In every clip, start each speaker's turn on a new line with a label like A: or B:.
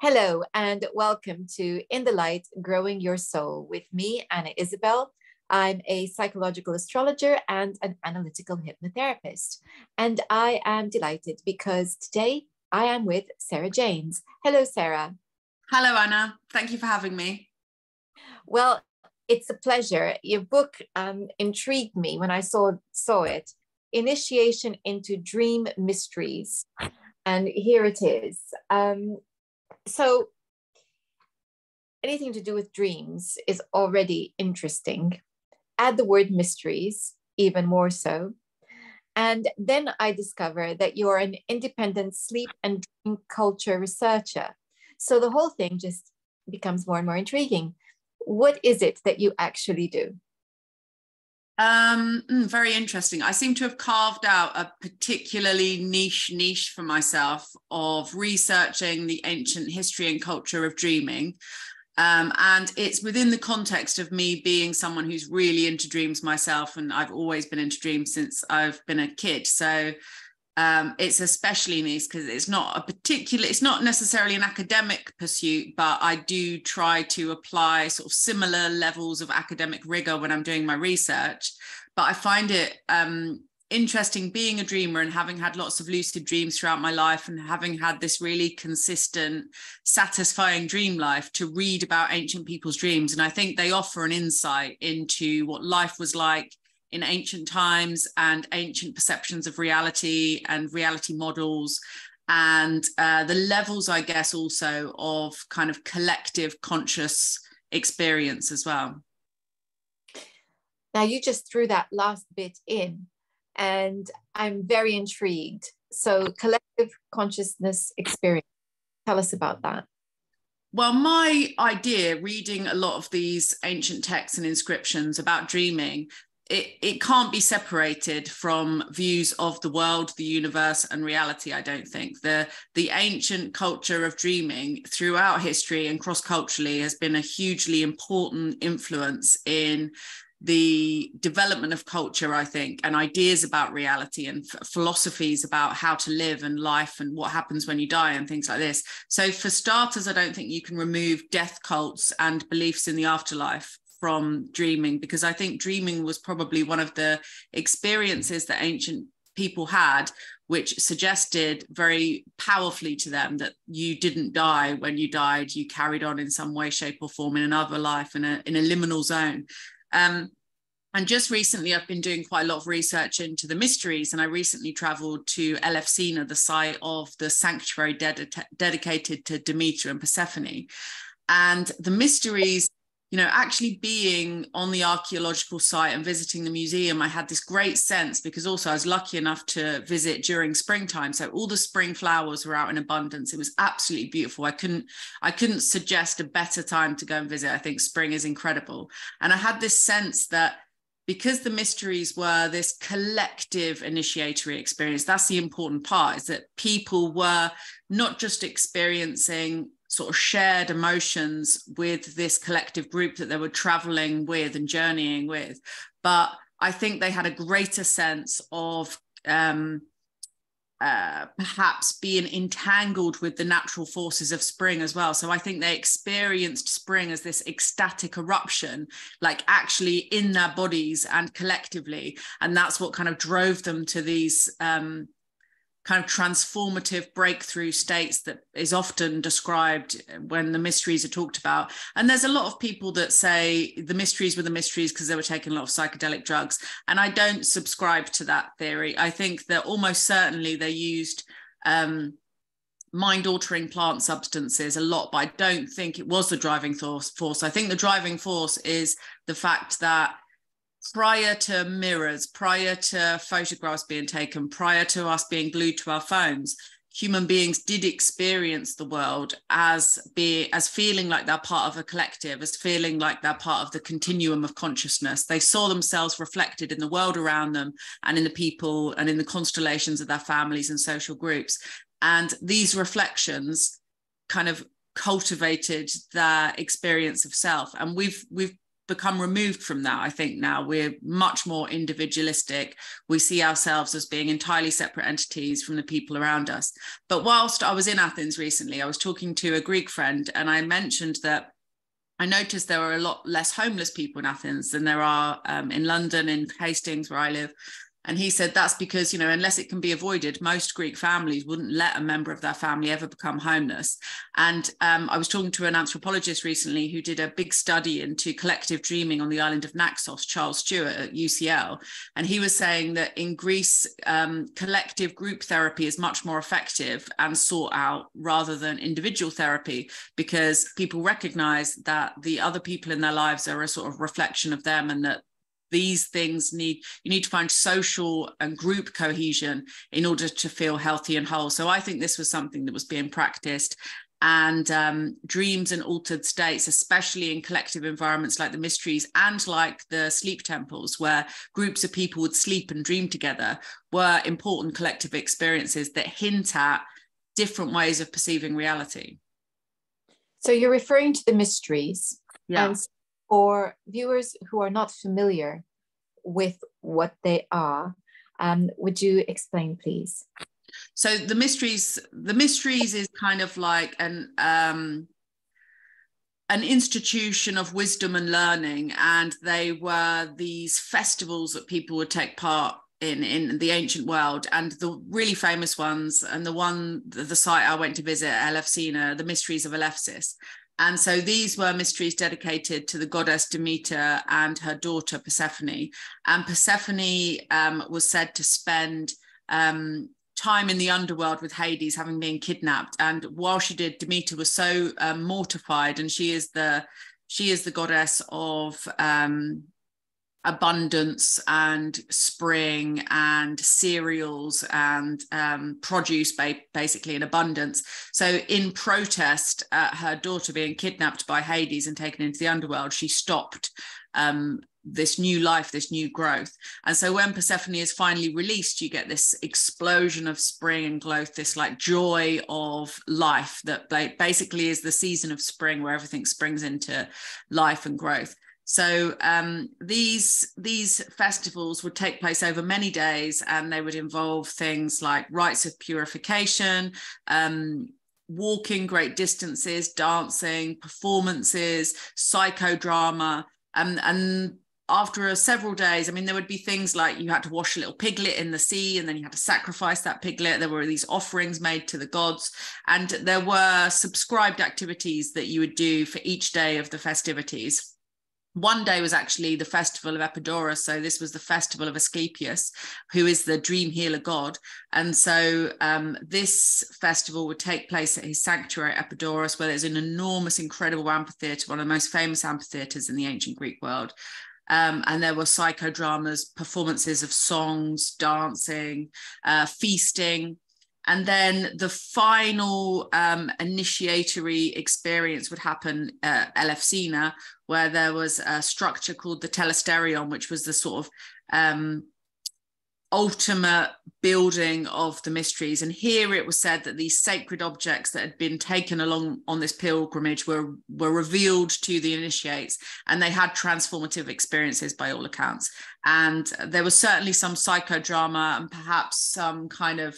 A: Hello and welcome to In the Light, Growing Your Soul with me, Anna Isabel. I'm a psychological astrologer and an analytical hypnotherapist. And I am delighted because today I am with Sarah Janes. Hello, Sarah.
B: Hello, Anna. Thank you for having me.
A: Well, it's a pleasure. Your book intrigued me when I saw it, Initiation into Dream Mysteries. And here it is. So anything to do with dreams is already interesting. Add the word mysteries, even more so. And then I discover that you're an independent sleep and dream culture researcher. So the whole thing just becomes more and more intriguing. What is it that you actually do?
B: Very interesting. I seem to have carved out a particularly niche for myself of researching the ancient history and culture of dreaming. And it's within the context of me being someone who's really into dreams myself. And I've always been into dreams since I've been a kid. So it's especially niche because it's not necessarily an academic pursuit, but I do try to apply sort of similar levels of academic rigor when I'm doing my research. But I find it interesting being a dreamer and having had lots of lucid dreams throughout my life and having had this really consistent, satisfying dream life to read about ancient people's dreams. And I think they offer an insight into what life was like in ancient times and ancient perceptions of reality and reality models and the levels, I guess, also of kind of collective conscious experience as well.
A: Now, you just threw that last bit in, and I'm very intrigued. So, collective consciousness experience, tell us about that.
B: Well, my idea, reading a lot of these ancient texts and inscriptions about dreaming, it can't be separated from views of the world, the universe, and reality, I don't think. The ancient culture of dreaming throughout history and cross-culturally has been a hugely important influence in the development of culture, I think, and ideas about reality and philosophies about how to live and life and what happens when you die and things like this. So for starters, I don't think you can remove death cults and beliefs in the afterlife from dreaming, because I think dreaming was probably one of the experiences that ancient people had, which suggested very powerfully to them that you didn't die when you died, you carried on in some way, shape or form in another life, in a liminal zone. And just recently, I've been doing quite a lot of research into the mysteries, and I recently traveled to Elefsina, the site of the sanctuary dedicated to Demeter and Persephone. And the mysteries, actually being on the archaeological site and visiting the museum, I had this great sense, because also I was lucky enough to visit during springtime. So all the spring flowers were out in abundance. It was absolutely beautiful. I couldn't suggest a better time to go and visit. I think spring is incredible. And I had this sense that because the mysteries were this collective initiatory experience, that's the important part, is that people were not just experiencing sort of shared emotions with this collective group that they were traveling with and journeying with, but I think they had a greater sense of perhaps being entangled with the natural forces of spring as well. So I think they experienced spring as this ecstatic eruption, like actually in their bodies and collectively, and that's what kind of drove them to these kind of transformative breakthrough states that is often described when the mysteries are talked about. And there's a lot of people that say the mysteries were the mysteries because they were taking a lot of psychedelic drugs. And I don't subscribe to that theory. I think that almost certainly they used mind-altering plant substances a lot, but I don't think it was the driving force. I think the driving force is the fact that prior to mirrors, prior to photographs being taken, prior to us being glued to our phones, human beings did experience the world as feeling like they're part of a collective, as feeling like they're part of the continuum of consciousness. They saw themselves reflected in the world around them and in the people and in the constellations of their families and social groups. And these reflections kind of cultivated their experience of self. And we've become removed from that. I think now we're much more individualistic. We see ourselves as being entirely separate entities from the people around us. But whilst I was in Athens recently, I was talking to a Greek friend, and I mentioned that I noticed there were a lot less homeless people in Athens than there are in London, in Hastings, where I live. And he said that's because, unless it can be avoided, most Greek families wouldn't let a member of their family ever become homeless. And I was talking to an anthropologist recently who did a big study into collective dreaming on the island of Naxos, Charles Stewart at UCL. And he was saying that in Greece, collective group therapy is much more effective and sought out rather than individual therapy, because people recognize that the other people in their lives are a sort of reflection of them, and that these things you need to find social and group cohesion in order to feel healthy and whole. So I think this was something that was being practiced, and dreams and altered states, especially in collective environments like the mysteries and like the sleep temples, where groups of people would sleep and dream together, were important collective experiences that hint at different ways of perceiving reality.
A: So you're referring to the mysteries.
B: Yeah.
A: And for viewers who are not familiar with what they are, would you explain, please?
B: So the mysteries is kind of like an institution of wisdom and learning, and they were these festivals that people would take part in the ancient world. And the really famous ones, and the site I went to visit, Elefsina, the mysteries of Elefsis. And so these were mysteries dedicated to the goddess Demeter and her daughter Persephone. And Persephone was said to spend time in the underworld with Hades, having been kidnapped. And while she did, Demeter was so mortified, and she is the goddess of abundance and spring and cereals and produce, basically in abundance. So in protest at her daughter being kidnapped by Hades and taken into the underworld, she stopped this new life, this new growth. And so when Persephone is finally released, you get this explosion of spring and growth, this like joy of life that basically is the season of spring, where everything springs into life and growth. So these festivals would take place over many days, and they would involve things like rites of purification, walking great distances, dancing, performances, psychodrama. And after several days, I mean, there would be things like you had to wash a little piglet in the sea, and then you had to sacrifice that piglet. There were these offerings made to the gods, and there were subscribed activities that you would do for each day of the festivities. One day was actually the festival of Epidaurus. So this was the festival of Asclepius, who is the dream healer god. And so this festival would take place at his sanctuary Epidaurus, where there's an enormous, incredible amphitheatre, one of the most famous amphitheatres in the ancient Greek world. And there were psychodramas, performances of songs, dancing, feasting. And then the final initiatory experience would happen at Elefsina, where there was a structure called the Telesterion, which was the sort of ultimate building of the mysteries. And here it was said that these sacred objects that had been taken along on this pilgrimage were revealed to the initiates, and they had transformative experiences by all accounts. And there was certainly some psychodrama and perhaps some kind of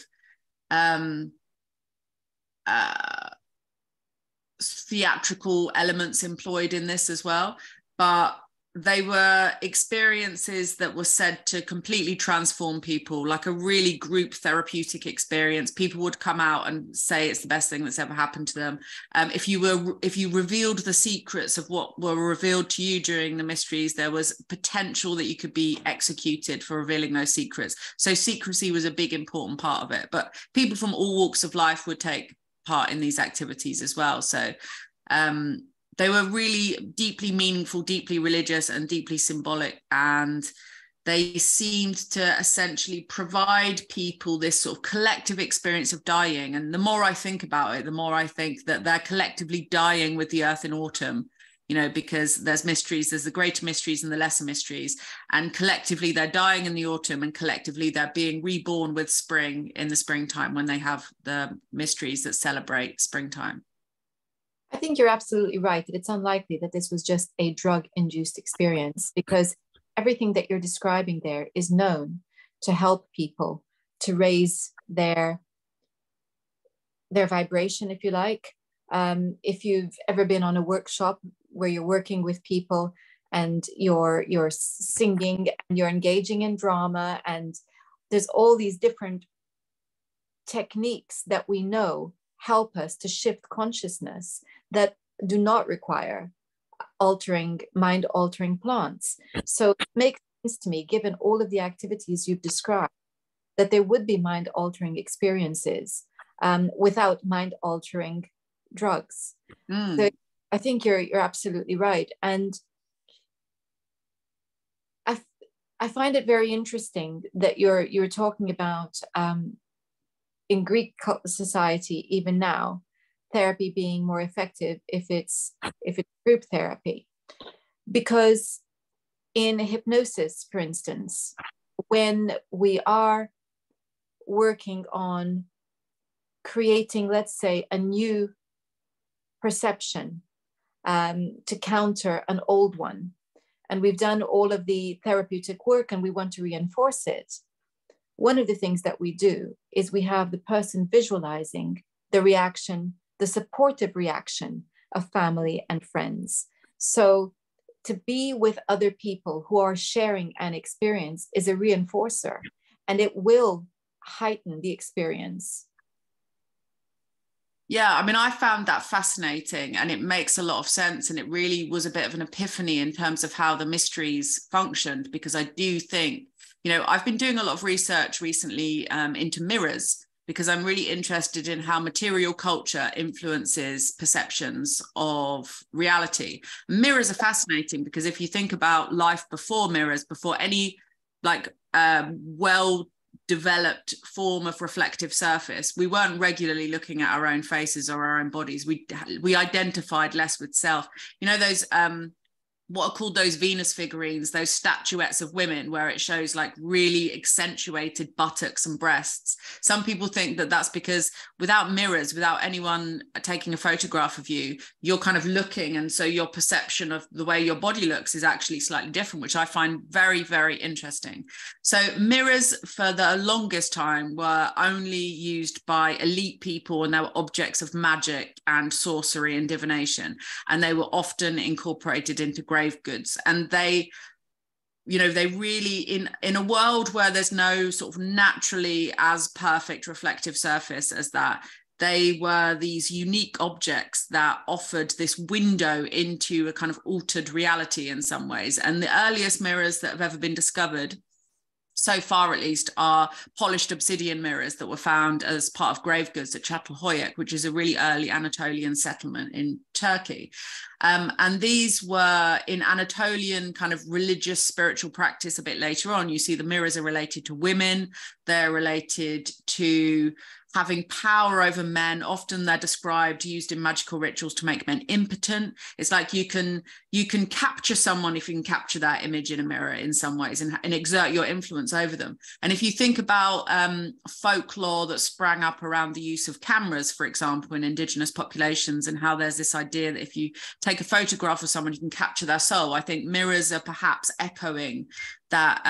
B: theatrical elements employed in this as well, but they were experiences that were said to completely transform people, like a really group therapeutic experience. People would come out and say it's the best thing that's ever happened to them. If you revealed the secrets of what were revealed to you during the mysteries, there was potential that you could be executed for revealing those secrets. So secrecy was a big important part of it, but people from all walks of life would take part in these activities as well. So they were really deeply meaningful, deeply religious, and deeply symbolic. And they seemed to essentially provide people this sort of collective experience of dying. And the more I think about it, the more I think that they're collectively dying with the earth in autumn, because there's mysteries, there's the greater mysteries and the lesser mysteries. And collectively they're dying in the autumn, and collectively they're being reborn with spring in the springtime, when they have the mysteries that celebrate springtime.
A: think you're absolutely right that it's unlikely that this was just a drug-induced experience, because everything that you're describing there is known to help people to raise their vibration, if you like. If you've ever been on a workshop where you're working with people and you're singing and you're engaging in drama, and there's all these different techniques that we know help us to shift consciousness that do not require mind altering plants. So it makes sense to me, given all of the activities you've described, that there would be mind altering experiences without mind altering drugs. So I think you're absolutely right. And I find it very interesting that you're talking about in Greek society, even now, therapy being more effective if it's group therapy. Because in hypnosis, for instance, when we are working on creating, let's say, a new perception to counter an old one, and we've done all of the therapeutic work and we want to reinforce it, one of the things that we do is we have the person visualizing the reaction, the supportive reaction of family and friends. So to be with other people who are sharing an experience is a reinforcer, and it will heighten the experience.
B: Yeah, I mean, I found that fascinating, and it makes a lot of sense. And it really was a bit of an epiphany in terms of how the mysteries functioned, because I do think, I've been doing a lot of research recently into mirrors, because I'm really interested in how material culture influences perceptions of reality. Mirrors are fascinating because if you think about life before mirrors, before any well-developed form of reflective surface, we weren't regularly looking at our own faces or our own bodies. We identified less with self. Those what are called those Venus figurines, those statuettes of women where it shows like really accentuated buttocks and breasts. Some people think that that's because without mirrors, without anyone taking a photograph of you, you're kind of looking, and so your perception of the way your body looks is actually slightly different, which I find very, very interesting. So mirrors for the longest time were only used by elite people, and they were objects of magic and sorcery and divination, and they were often incorporated into grave goods. And they really, in a world where there's no sort of naturally as perfect reflective surface as that, they were these unique objects that offered this window into a kind of altered reality in some ways. And the earliest mirrors that have ever been discovered, so far at least, are polished obsidian mirrors that were found as part of grave goods at Çatalhöyük, which is a really early Anatolian settlement in Turkey. And these were in Anatolian kind of religious spiritual practice a bit later on. You see the mirrors are related to women, they're related to having power over men. Often they're described, used in magical rituals to make men impotent. It's like you can capture someone if you can capture that image in a mirror in some ways, and exert your influence over them. And if you think about folklore that sprang up around the use of cameras, for example, in indigenous populations, and how there's this idea that if you take a photograph of someone, you can capture their soul, I think mirrors are perhaps echoing that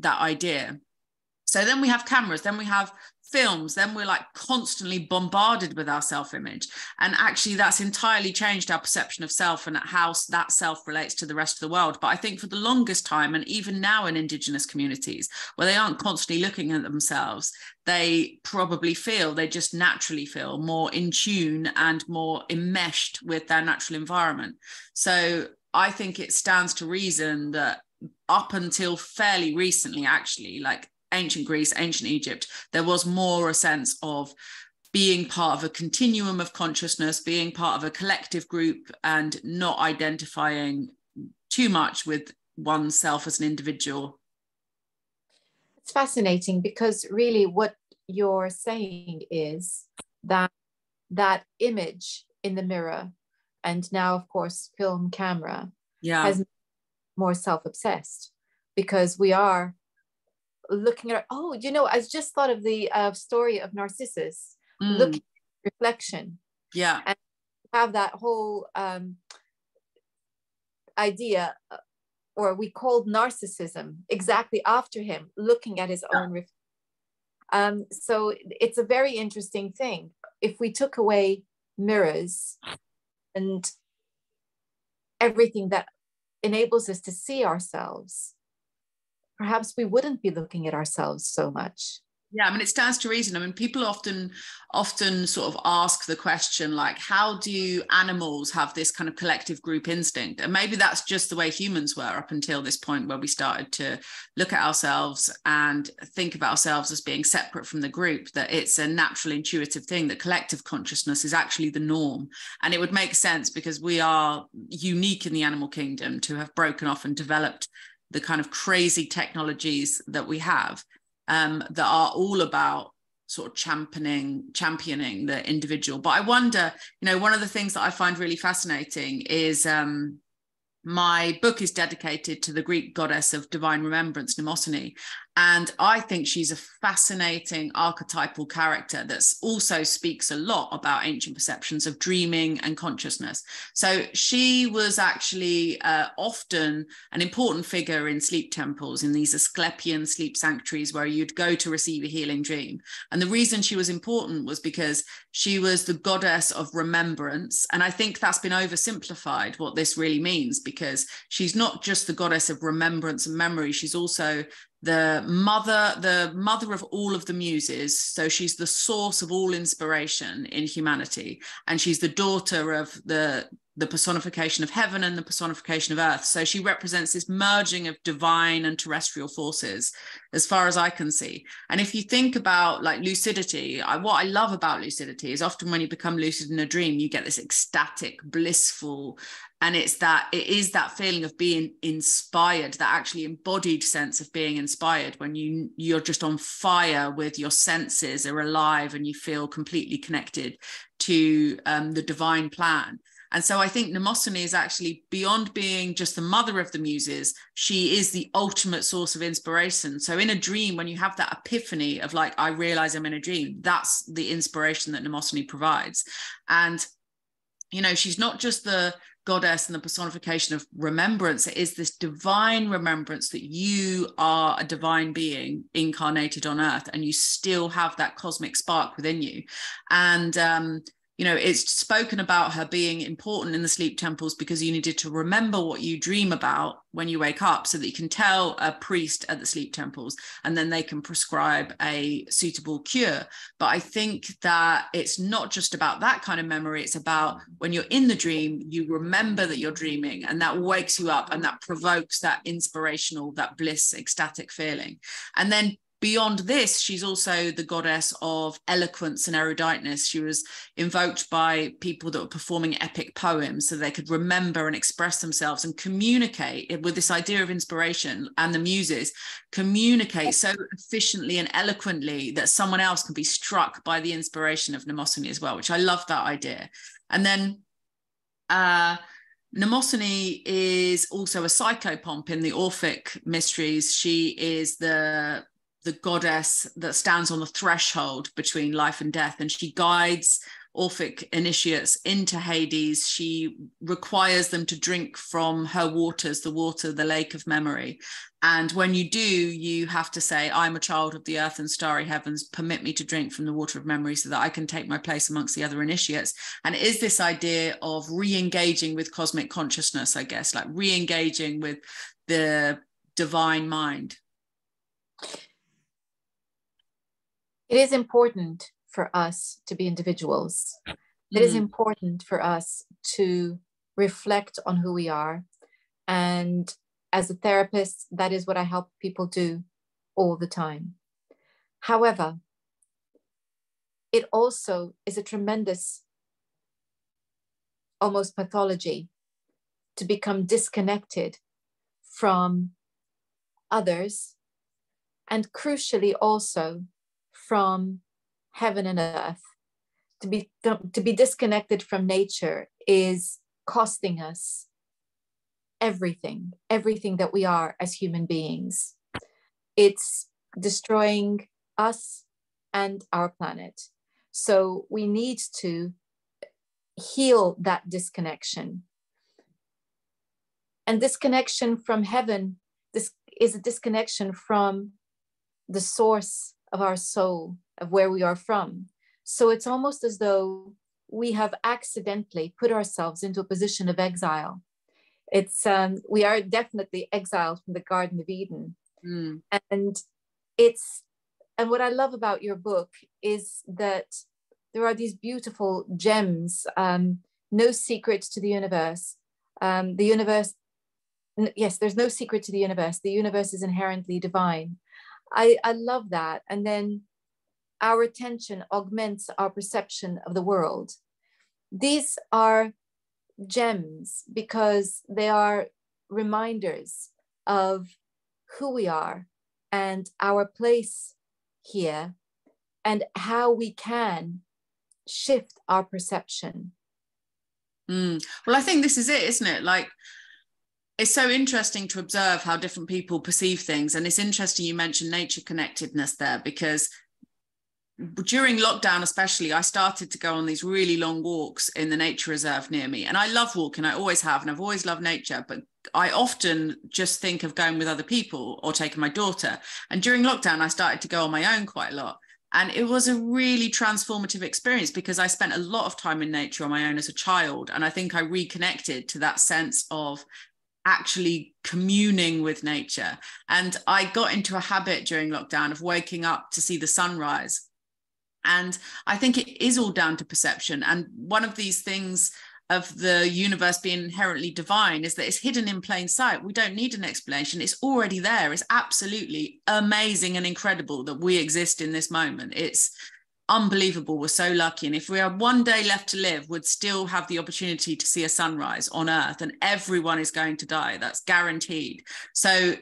B: idea. So then we have cameras, then we have films, then we're like constantly bombarded with our self-image, and actually that's entirely changed our perception of self and how that self relates to the rest of the world. But I think for the longest time, and even now in indigenous communities where they aren't constantly looking at themselves, they just naturally feel more in tune and more enmeshed with their natural environment. So I think it stands to reason that up until fairly recently, actually, like ancient Greece, ancient Egypt, there was more a sense of being part of a continuum of consciousness, being part of a collective group, and not identifying too much with oneself as an individual.
A: It's fascinating, because really what you're saying is that image in the mirror, and now of course film camera, has more self-obsessed, because we are looking at, I just thought of the story of Narcissus looking at reflection.
B: Yeah.
A: And have that whole idea, or we called narcissism exactly after him, looking at his own reflection. So it's a very interesting thing. If we took away mirrors and everything that enables us to see ourselves, perhaps we wouldn't be looking at ourselves so much.
B: Yeah, I mean, it stands to reason. I mean, people often sort of ask the question, like, how do animals have this kind of collective group instinct? And maybe that's just the way humans were up until this point, where we started to look at ourselves and think of ourselves as being separate from the group, that it's a natural, intuitive thing, that collective consciousness is actually the norm. And it would make sense because we are unique in the animal kingdom to have broken off and developed the kind of crazy technologies that we have. That are all about sort of championing the individual. But I wonder, one of the things that I find really fascinating is my book is dedicated to the Greek goddess of divine remembrance, Mnemosyne. And I think she's a fascinating archetypal character that also speaks a lot about ancient perceptions of dreaming and consciousness. So she was actually often an important figure in sleep temples, in these Asclepian sleep sanctuaries where you'd go to receive a healing dream. And the reason she was important was because she was the goddess of remembrance. And I think that's been oversimplified, what this really means, because she's not just the goddess of remembrance and memory, she's also the mother of all of the muses. So she's the source of all inspiration in humanity, and she's the daughter of the personification of heaven and the personification of earth. So she represents this merging of divine and terrestrial forces, as far as I can see. And if you think about like lucidity, what I love about lucidity is often when you become lucid in a dream, you get this ecstatic, blissful, and it is that feeling of being inspired, that actually embodied sense of being inspired, when you're just on fire, with your senses are alive and you feel completely connected to the divine plan. And so I think Mnemosyne is actually, beyond being just the mother of the muses, she is the ultimate source of inspiration. So in a dream, when you have that epiphany of like, I realize I'm in a dream, that's the inspiration that Mnemosyne provides. And, she's not just the goddess and the personification of remembrance. It is this divine remembrance that you are a divine being incarnated on earth, and you still have that cosmic spark within you. And it's spoken about her being important in the sleep temples because you needed to remember what you dream about when you wake up, so that you can tell a priest at the sleep temples, and then they can prescribe a suitable cure. But I think that it's not just about that kind of memory. It's about when you're in the dream, you remember that you're dreaming, and that wakes you up, and that provokes that inspirational, that bliss, ecstatic feeling. And then beyond this, she's also the goddess of eloquence and eruditeness. She was invoked by people that were performing epic poems so they could remember and express themselves and communicate with this idea of inspiration. And the muses communicate so efficiently and eloquently that someone else can be struck by the inspiration of Mnemosyne as well, which I love that idea. And then Mnemosyne is also a psychopomp in the Orphic mysteries. She is the goddess that stands on the threshold between life and death, and she guides Orphic initiates into Hades. She requires them to drink from her waters, the lake of memory. And when you do, you have to say, I'm a child of the earth and starry heavens, permit me to drink from the water of memory so that I can take my place amongst the other initiates. And it is this idea of re-engaging with cosmic consciousness, I guess, like re-engaging with the divine mind.
A: It is important for us to be individuals. It is important for us to reflect on who we are. And as a therapist, that is what I help people do all the time. However, it also is a tremendous, almost pathology, to become disconnected from others, and crucially also from heaven and earth. To be disconnected from nature is costing us everything that we are as human beings. It's destroying us and our planet. So we need to heal that disconnection. And disconnection from heaven, this is a disconnection from the source of our soul, of where we are from. So it's almost as though we have accidentally put ourselves into a position of exile. It's we are definitely exiled from the Garden of Eden. And what I love about your book is that there are these beautiful gems. No secret to the universe. Yes, there's no secret to the universe. The universe is inherently divine. I love that. And then our attention augments our perception of the world. These are gems because they are reminders of who we are and our place here and how we can shift our perception.
B: Well, I think this is it, isn't it? Like, it's so interesting to observe how different people perceive things. And it's interesting you mentioned nature connectedness there, because during lockdown especially, I started to go on these really long walks in the nature reserve near me. And I love walking, I always have, and I've always loved nature, but I often just think of going with other people or taking my daughter. And during lockdown, I started to go on my own quite a lot. And it was a really transformative experience because I spent a lot of time in nature on my own as a child. And I think I reconnected to that sense of actually communing with nature. And I got into a habit during lockdown of waking up to see the sunrise. And I think it is all down to perception. And one of these things of the universe being inherently divine is that it's hidden in plain sight. We don't need an explanation. It's already there. It's absolutely amazing and incredible that we exist in this moment. It's unbelievable. We're so lucky. And if we had one day left to live, we'd still have the opportunity to see a sunrise on Earth, and everyone is going to die. That's guaranteed. So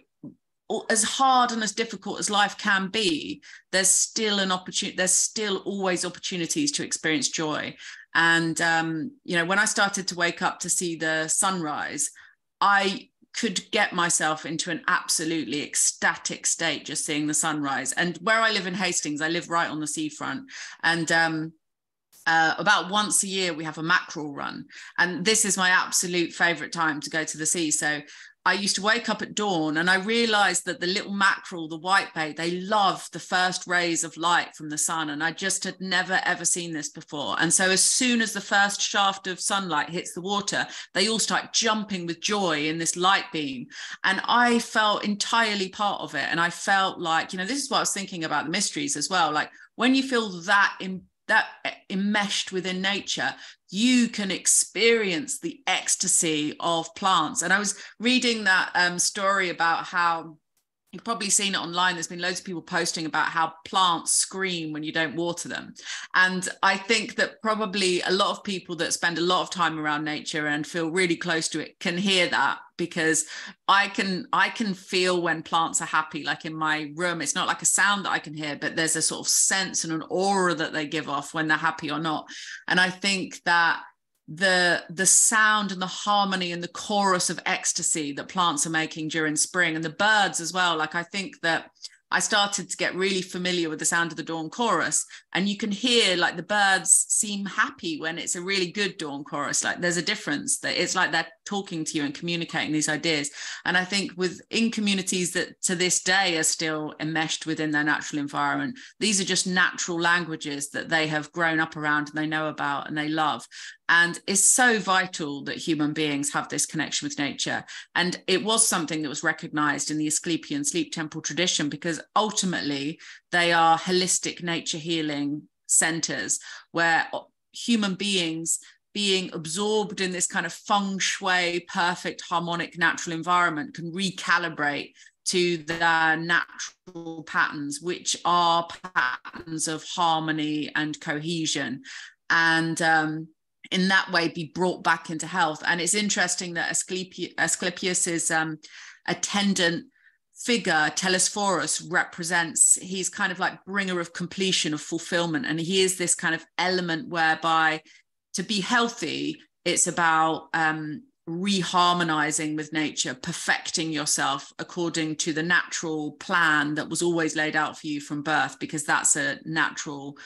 B: as hard and as difficult as life can be, there's still an opportunity. There's still always opportunities to experience joy. And, when I started to wake up to see the sunrise, I could get myself into an absolutely ecstatic state just seeing the sunrise. And where I live in Hastings, I live right on the seafront. And about once a year, we have a mackerel run. And this is my absolute favorite time to go to the sea. So I used to wake up at dawn and I realized that the little mackerel, the whitebait, they love the first rays of light from the sun. And I just had never, ever seen this before. And so as soon as the first shaft of sunlight hits the water, they all start jumping with joy in this light beam. And I felt entirely part of it. And I felt like, this is what I was thinking about the mysteries as well. Like when you feel that enmeshed within nature, you can experience the ecstasy of plants. And I was reading that story about how, you've probably seen it online, there's been loads of people posting about how plants scream when you don't water them. And I think that probably a lot of people that spend a lot of time around nature and feel really close to it can hear that, because I can feel when plants are happy. Like in my room, it's not like a sound that I can hear, but there's a sort of sense and an aura that they give off when they're happy or not. And I think that the sound and the harmony and the chorus of ecstasy that plants are making during spring, and the birds as well. Like I think that I started to get really familiar with the sound of the dawn chorus, and you can hear like the birds seem happy when it's a really good dawn chorus. Like there's a difference, that it's like they're talking to you and communicating these ideas. And I think in communities that to this day are still enmeshed within their natural environment, these are just natural languages that they have grown up around and they know about and they love. And it's so vital that human beings have this connection with nature. And it was something that was recognized in the Asclepian sleep temple tradition, because ultimately they are holistic nature healing centers where human beings, being absorbed in this kind of feng shui, perfect, harmonic, natural environment, can recalibrate to their natural patterns, which are patterns of harmony and cohesion. And in that way be brought back into health. And it's interesting that Asclepius's attendant figure, Telesphorus, represents, he's kind of like bringer of completion, of fulfillment. And he is this kind of element whereby to be healthy, it's about reharmonizing with nature, perfecting yourself according to the natural plan that was always laid out for you from birth, because that's a natural,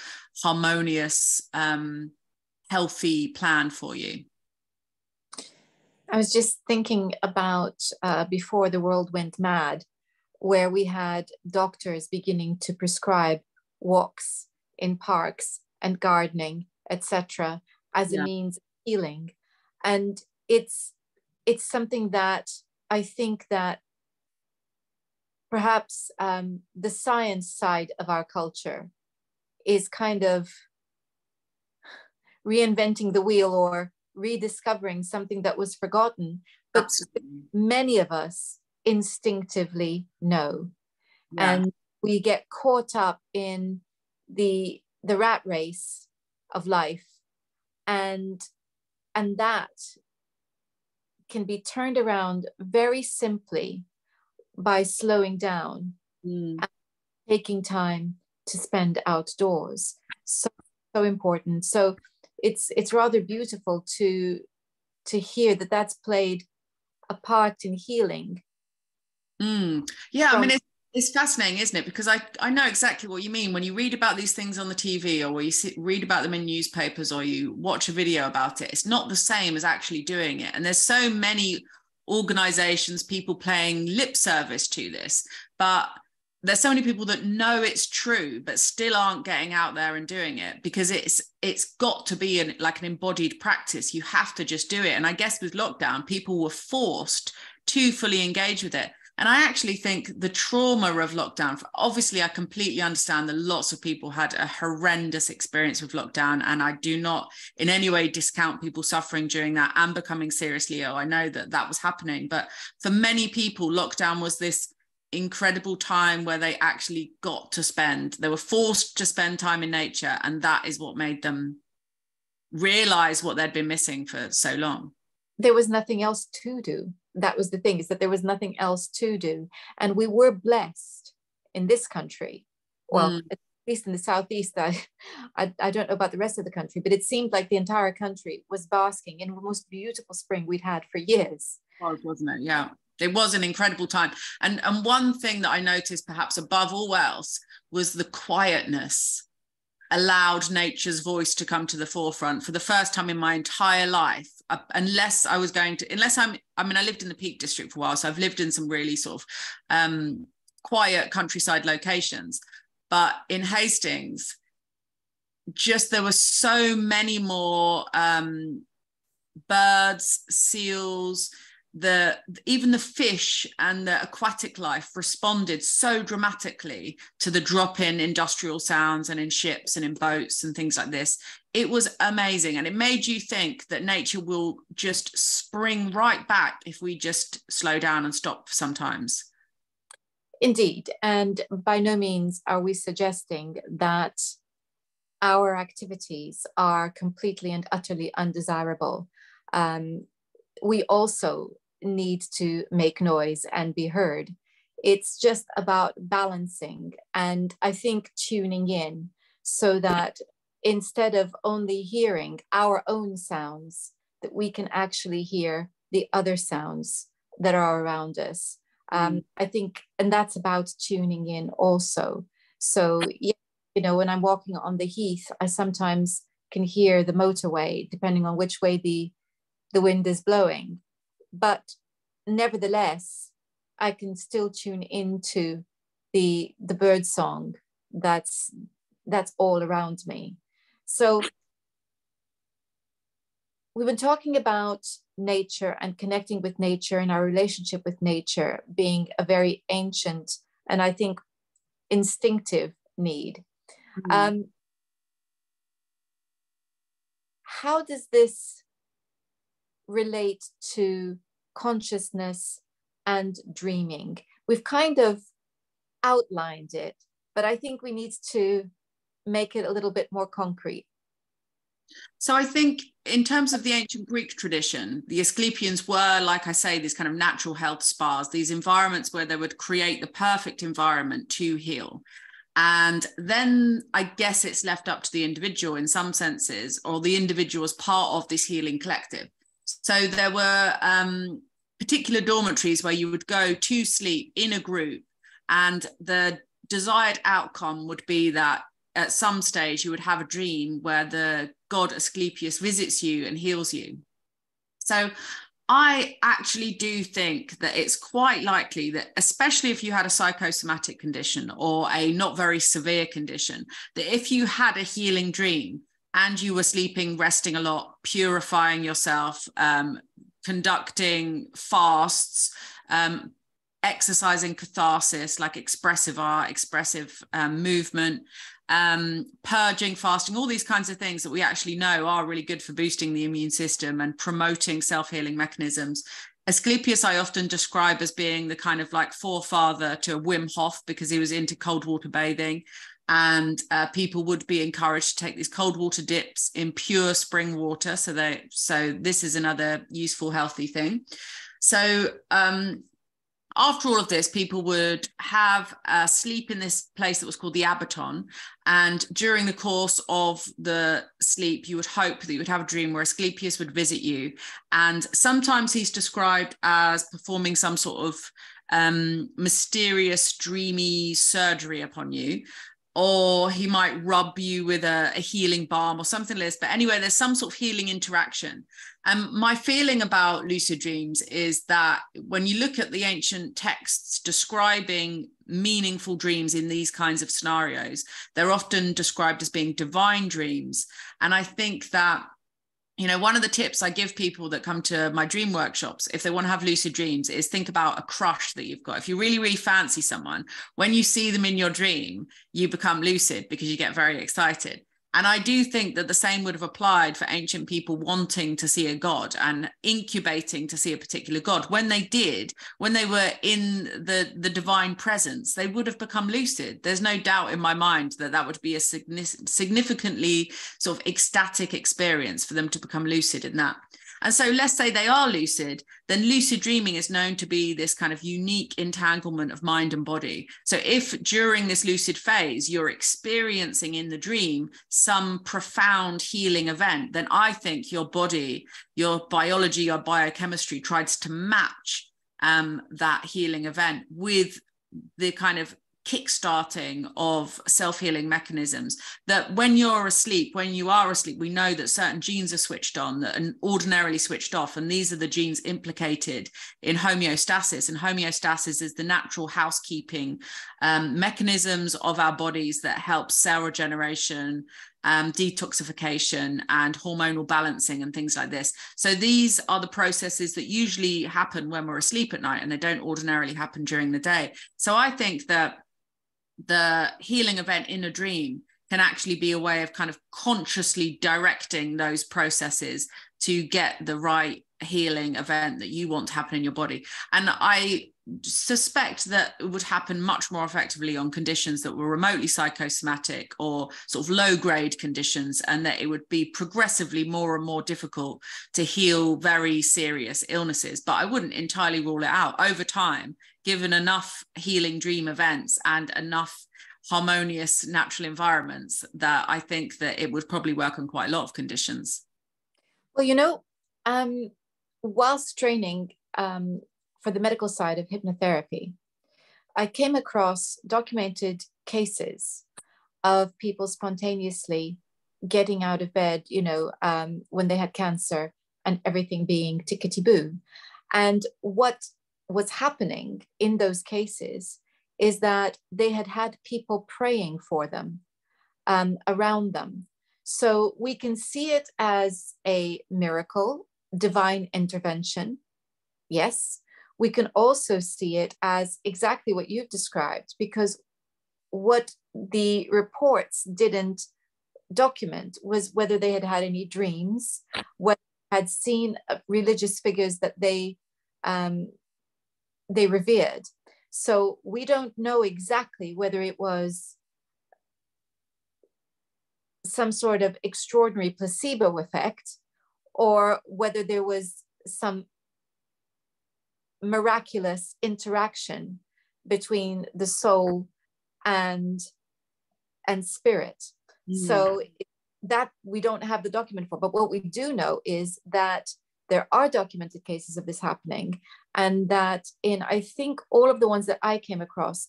B: harmonious, healthy plan for you?
A: I was just thinking about before the world went mad, where we had doctors beginning to prescribe walks in parks and gardening, etc., as a
B: Yeah.
A: means of healing. And it's something that I think that perhaps the science side of our culture is kind of reinventing the wheel or rediscovering something that was forgotten, but
B: Absolutely.
A: many of us instinctively know.
B: Yeah.
A: And we get caught up in the rat race of life, and that can be turned around very simply by slowing down
B: Mm.
A: and taking time to spend outdoors. So important. So it's rather beautiful to hear that that's played a part in healing.
B: Yeah, I
A: From
B: mean, it's fascinating, isn't it? Because I know exactly what you mean when you read about these things on the TV, or you read about them in newspapers, or you watch a video about it. It's not the same as actually doing it. And there's so many organizations, people paying lip service to this, but there's so many people that know it's true but still aren't getting out there and doing it, because it's got to be like an embodied practice. You have to just do it. And I guess with lockdown, people were forced to fully engage with it. And I actually think the trauma of lockdown, obviously I completely understand that lots of people had a horrendous experience with lockdown, and I do not in any way discount people suffering during that and becoming seriously ill. I know that that was happening, but for many people, lockdown was this incredible time where they actually they were forced to spend time in nature, and that is what made them realize what they'd been missing for so long.
A: There was nothing else to do. That was the thing, is that there was nothing else to do. And we were blessed in this country, well, at least in the Southeast. I don't know about the rest of the country, but it seemed like the entire country was basking in the most beautiful spring we'd had for years.
B: Wasn't it? Yeah. It was an incredible time. And one thing that I noticed, perhaps above all else, was the quietness allowed nature's voice to come to the forefront for the first time in my entire life. Unless I lived in the Peak District for a while, so I've lived in some really sort of quiet countryside locations. But in Hastings, just there were so many more birds, seals, even the fish and the aquatic life responded so dramatically to the drop in industrial sounds and in ships and in boats and things like this. It was amazing, and it made you think that nature will just spring right back if we just slow down and stop sometimes.
A: Indeed, and by no means are we suggesting that our activities are completely and utterly undesirable. We also need to make noise and be heard. It's just about balancing, and I think tuning in, so that instead of only hearing our own sounds, that we can actually hear the other sounds that are around us. I think, and that's about tuning in also. So, yeah, when I'm walking on the heath, I sometimes can hear the motorway, depending on which way the wind is blowing. But nevertheless, I can still tune into the bird song that's all around me. So we've been talking about nature and connecting with nature and our relationship with nature being a very ancient and I think instinctive need. How does this relate to consciousness and dreaming? We've kind of outlined it, but I think we need to make it a little bit more concrete.
B: So I think in terms of the ancient Greek tradition, the Asclepians were, like I say, these kind of natural health spas, these environments where they would create the perfect environment to heal. And then I guess it's left up to the individual in some senses, or the individual as part of this healing collective. So there were particular dormitories where you would go to sleep in a group, and the desired outcome would be that at some stage you would have a dream where the god Asclepius visits you and heals you. So I actually do think that it's quite likely that, especially if you had a psychosomatic condition or a not very severe condition, that if you had a healing dream and you were sleeping, resting a lot, purifying yourself, conducting fasts, exercising catharsis, like expressive art, expressive movement, purging, fasting, all these kinds of things that we actually know are really good for boosting the immune system and promoting self-healing mechanisms. Asclepius I often describe as being the kind of like forefather to Wim Hof, because he was into cold water bathing, and people would be encouraged to take these cold water dips in pure spring water. So this is another useful, healthy thing. So after all of this, people would have sleep in this place that was called the Abaton. And during the course of the sleep, you would hope that you would have a dream where Asclepius would visit you. And sometimes he's described as performing some sort of mysterious, dreamy surgery upon you. Or he might rub you with a healing balm or something like this. But anyway, there's some sort of healing interaction. And my feeling about lucid dreams is that when you look at the ancient texts describing meaningful dreams in these kinds of scenarios, they're often described as being divine dreams. And I think that, you know, one of the tips I give people that come to my dream workshops, if they want to have lucid dreams, is think about a crush that you've got. If you really, really fancy someone, when you see them in your dream, you become lucid because you get very excited. And I do think that the same would have applied for ancient people wanting to see a god and incubating to see a particular god. When they were in the divine presence, they would have become lucid. There's no doubt in my mind that that would be a significantly sort of ecstatic experience for them to become lucid in that. And so let's say they are lucid, then lucid dreaming is known to be this kind of unique entanglement of mind and body. So if during this lucid phase, you're experiencing in the dream some profound healing event, then I think your body, your biology, your biochemistry tries to match that healing event with the kind of kickstarting of self-healing mechanisms, that when you are asleep, we know that certain genes are switched on and ordinarily switched off, and these are the genes implicated in homeostasis. And homeostasis is the natural housekeeping mechanisms of our bodies that help cell regeneration, detoxification and hormonal balancing and things like this. So these are the processes that usually happen when we're asleep at night, and they don't ordinarily happen during the day. So I think that the healing event in a dream can actually be a way of kind of consciously directing those processes to get the right healing event that you want to happen in your body. And I suspect that it would happen much more effectively on conditions that were remotely psychosomatic or sort of low-grade conditions, and that it would be progressively more and more difficult to heal very serious illnesses. But I wouldn't entirely rule it out over time, given enough healing dream events and enough harmonious natural environments, that I think that it would probably work on quite a lot of conditions.
A: Well, you know, whilst training for the medical side of hypnotherapy, I came across documented cases of people spontaneously getting out of bed, you know, when they had cancer and everything being tickety-boo. And what was happening in those cases is that they had had people praying for them around them. So we can see it as a miracle, divine intervention. Yes. We can also see it as exactly what you've described, because what the reports didn't document was whether they had had any dreams, whether they had seen religious figures that they revered. So we don't know exactly whether it was some sort of extraordinary placebo effect or whether there was some miraculous interaction between the soul and spirit. So that we don't have the document for, but what we do know is that there are documented cases of this happening, and that in, I think, all of the ones that I came across,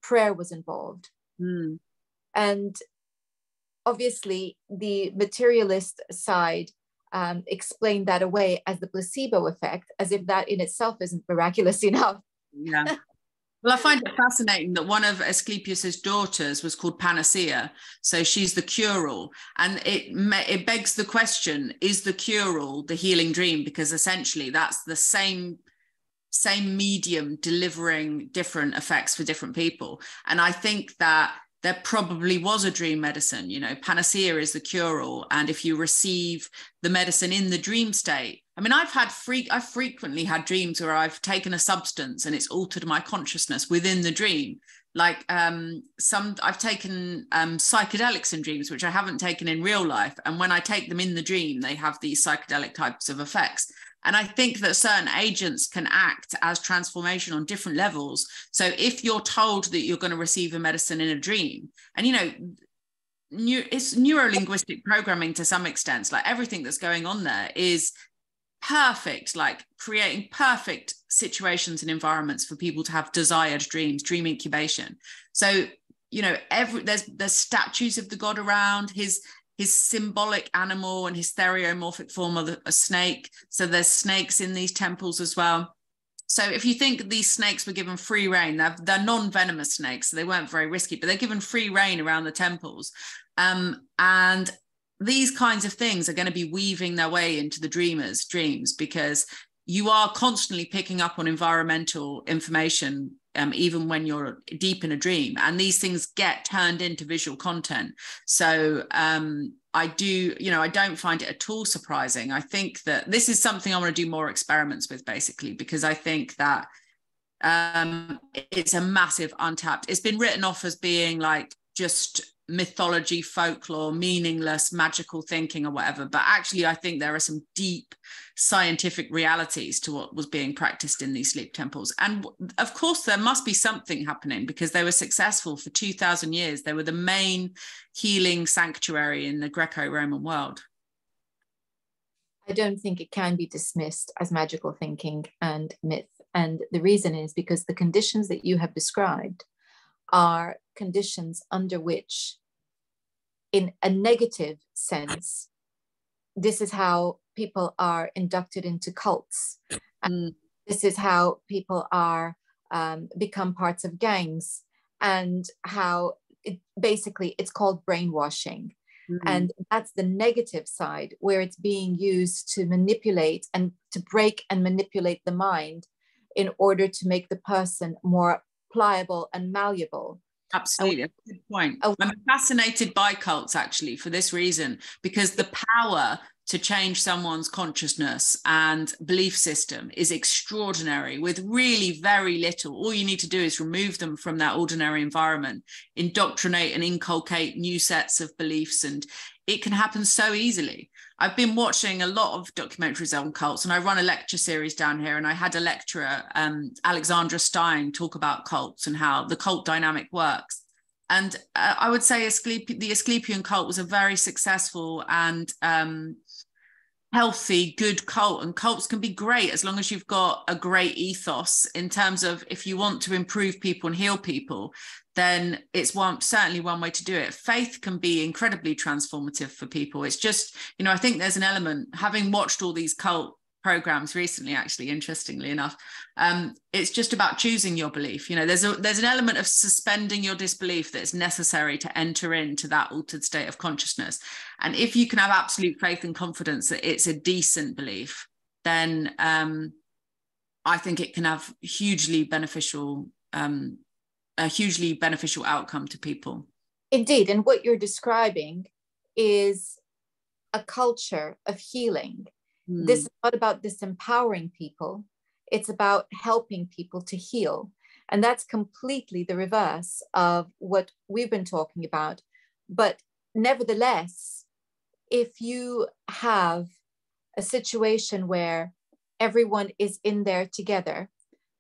A: prayer was involved. And obviously the materialist side explained that away as the placebo effect, as if that in itself isn't miraculous enough.
B: Yeah. Well, I find it fascinating that one of Asclepius's daughters was called Panacea. So she's the cure-all. And it begs the question, is the cure-all the healing dream? Because essentially that's the same medium delivering different effects for different people. And I think that there probably was a dream medicine. You know, Panacea is the cure-all. And if you receive the medicine in the dream state, I mean, I've frequently had dreams where I've taken a substance and it's altered my consciousness within the dream. Like I've taken psychedelics in dreams, which I haven't taken in real life. And when I take them in the dream, they have these psychedelic types of effects. And I think that certain agents can act as transformation on different levels. So if you're told that you're going to receive a medicine in a dream, and, you know, it's neuro-linguistic programming to some extent, like everything that's going on there is perfect, like creating perfect situations and environments for people to have desired dreams, dream incubation. So, you know, there's statues of the god around, his symbolic animal and his theriomorphic form of a snake. So there's snakes in these temples as well. So if you think these snakes were given free rein, they're non-venomous snakes, so they weren't very risky, but they're given free rein around the temples. And these kinds of things are going to be weaving their way into the dreamer's dreams, because you are constantly picking up on environmental information, even when you're deep in a dream, and these things get turned into visual content. So I don't find it at all surprising. I think that this is something I want to do more experiments with, basically, because I think that it's a massive untapped. It's been written off as being like just mythology, folklore, meaningless, magical thinking or whatever. But actually, I think there are some deep scientific realities to what was being practiced in these sleep temples. And of course, there must be something happening, because they were successful for 2,000 years. They were the main healing sanctuary in the Greco-Roman world.
A: I don't think it can be dismissed as magical thinking and myth. And the reason is because the conditions that you have described are conditions under which, in a negative sense, this is how people are inducted into cults. And this is how people are become parts of gangs, and how it's called brainwashing. And that's the negative side, where it's being used to manipulate and to break and manipulate the mind in order to make the person more pliable and malleable.
B: Absolutely. That's a good point. I'm fascinated by cults, actually, for this reason, because the power to change someone's consciousness and belief system is extraordinary, with really very little. All you need to do is remove them from that ordinary environment, indoctrinate and inculcate new sets of beliefs, and it can happen so easily. I've been watching a lot of documentaries on cults, and I run a lecture series down here, and I had a lecturer, Alexandra Stein, talk about cults and how the cult dynamic works. And I would say the Asclepian cult was a very successful and healthy, good cult. And cults can be great as long as you've got a great ethos in terms of, if you want to improve people and heal people, then it's certainly one way to do it. Faith can be incredibly transformative for people. It's just, I think there's an element, having watched all these cult programs recently, actually, interestingly enough, it's just about choosing your belief. There's an element of suspending your disbelief that's necessary to enter into that altered state of consciousness. And if you can have absolute faith and confidence that it's a decent belief, then I think it can have a hugely beneficial outcome to people.
A: Indeed. And what you're describing is a culture of healing. This is not about disempowering people. It's about helping people to heal. And that's completely the reverse of what we've been talking about. But nevertheless, if you have a situation where everyone is in there together,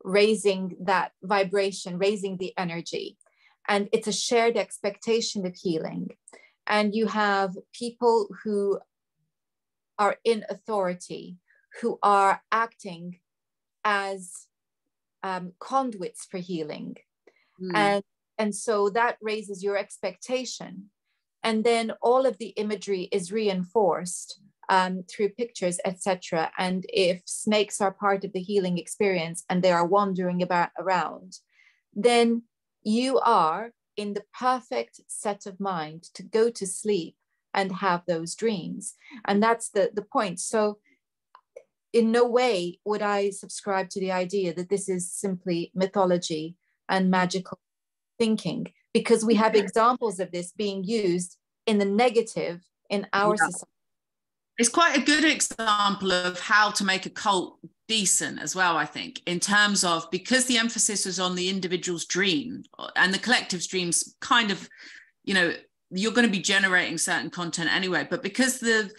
A: raising that vibration, raising the energy, and it's a shared expectation of healing, and you have people who are in authority, who are acting as conduits for healing. And so that raises your expectation And then all of the imagery is reinforced through pictures, etc. And if snakes are part of the healing experience and they are wandering around, then you are in the perfect set of mind to go to sleep and have those dreams. And that's the point. So in no way would I subscribe to the idea that this is simply mythology and magical thinking, because we have examples of this being used in the negative in our society.
B: It's quite a good example of how to make a cult decent as well, I think, in terms of, because the emphasis is on the individual's dream and the collective's dreams, kind of, you know, you're going to be generating certain content anyway, but because the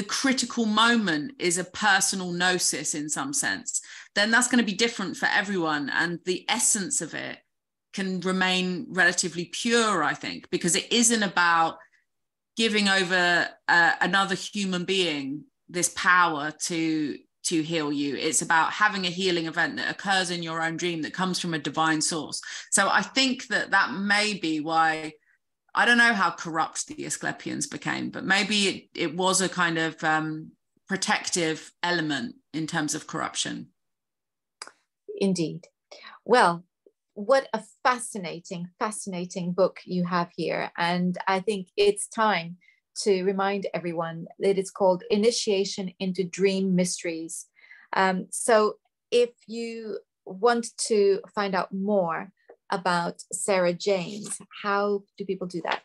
B: critical moment is a personal gnosis in some sense, then that's going to be different for everyone, and the essence of it can remain relatively pure, I think, because it isn't about giving over another human being this power to heal you. It's about having a healing event that occurs in your own dream that comes from a divine source. So I think that may be why, I don't know how corrupt the Asclepians became, but maybe it was a kind of protective element in terms of corruption.
A: Indeed. Well, what a fascinating book you have here. And I think it's time to remind everyone that it's called Initiation into Dream Mysteries. So if you want to find out more about Sarah Janes, how do people do that?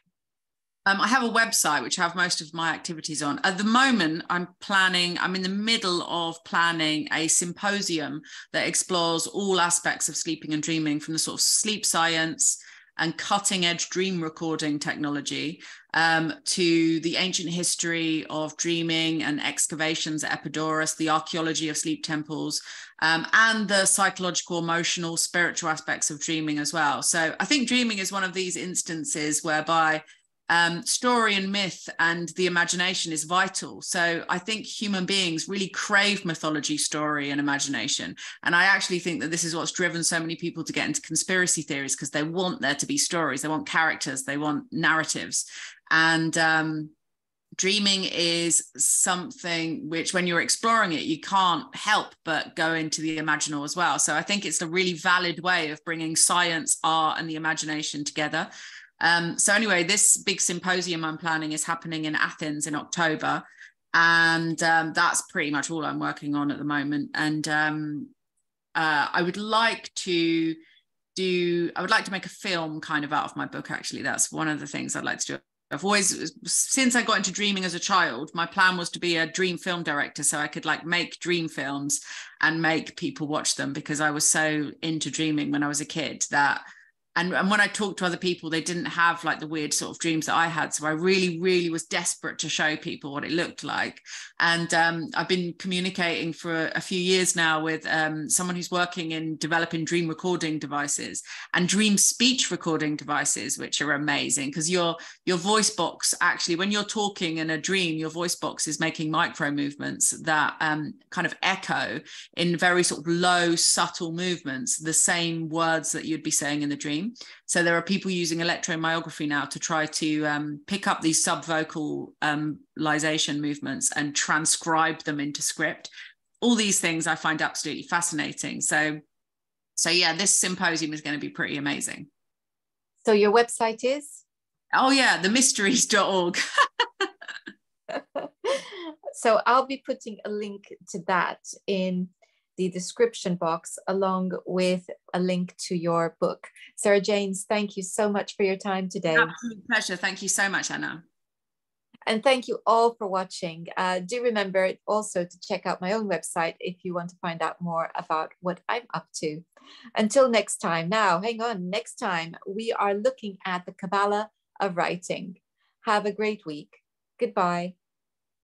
B: I have a website which I have most of my activities on. At the moment, I'm in the middle of planning a symposium that explores all aspects of sleeping and dreaming, from the sort of sleep science and cutting edge dream recording technology to the ancient history of dreaming and excavations at Epidaurus, the archaeology of sleep temples, and the psychological, emotional, spiritual aspects of dreaming as well. So I think dreaming is one of these instances whereby story and myth and the imagination is vital. So I think human beings really crave mythology, story, and imagination. And I actually think that this is what's driven so many people to get into conspiracy theories, because they want there to be stories, they want characters, they want narratives. And dreaming is something which, when you're exploring it, you can't help but go into the imaginal as well. So I think it's a really valid way of bringing science, art, and the imagination together. So anyway, this big symposium I'm planning is happening in Athens in October, and that's pretty much all I'm working on at the moment. And I would like to make a film kind of out of my book, actually. That's one of the things I'd like to do. I've always, since I got into dreaming as a child, my plan was to be a dream film director, so I could like make dream films and make people watch them, because I was so into dreaming when I was a kid that. And when I talked to other people, they didn't have like the weird sort of dreams that I had. So I really, really was desperate to show people what it looked like. And I've been communicating for a few years now with someone who's working in developing dream recording devices and dream speech recording devices, which are amazing, because your voice box, actually, when you're talking in a dream, your voice box is making micro movements that kind of echo in very sort of low, subtle movements, the same words that you'd be saying in the dream. So there are people using electromyography now to try to pick up these subvocalization movements and transcribe them into script. All these things I find absolutely fascinating. So yeah, this symposium is going to be pretty amazing.
A: So your website is?
B: Oh yeah, themysteries.org.
A: So I'll be putting a link to that in the description box, along with a link to your book. Sarah Janes, thank you so much for your time today.
B: Absolute pleasure. Thank you so much, Anna.
A: And thank you all for watching. Do remember also to check out my own website if you want to find out more about what I'm up to. Until next time. Now, hang on. Next time, we are looking at the Kabbalah of writing. Have a great week. Goodbye.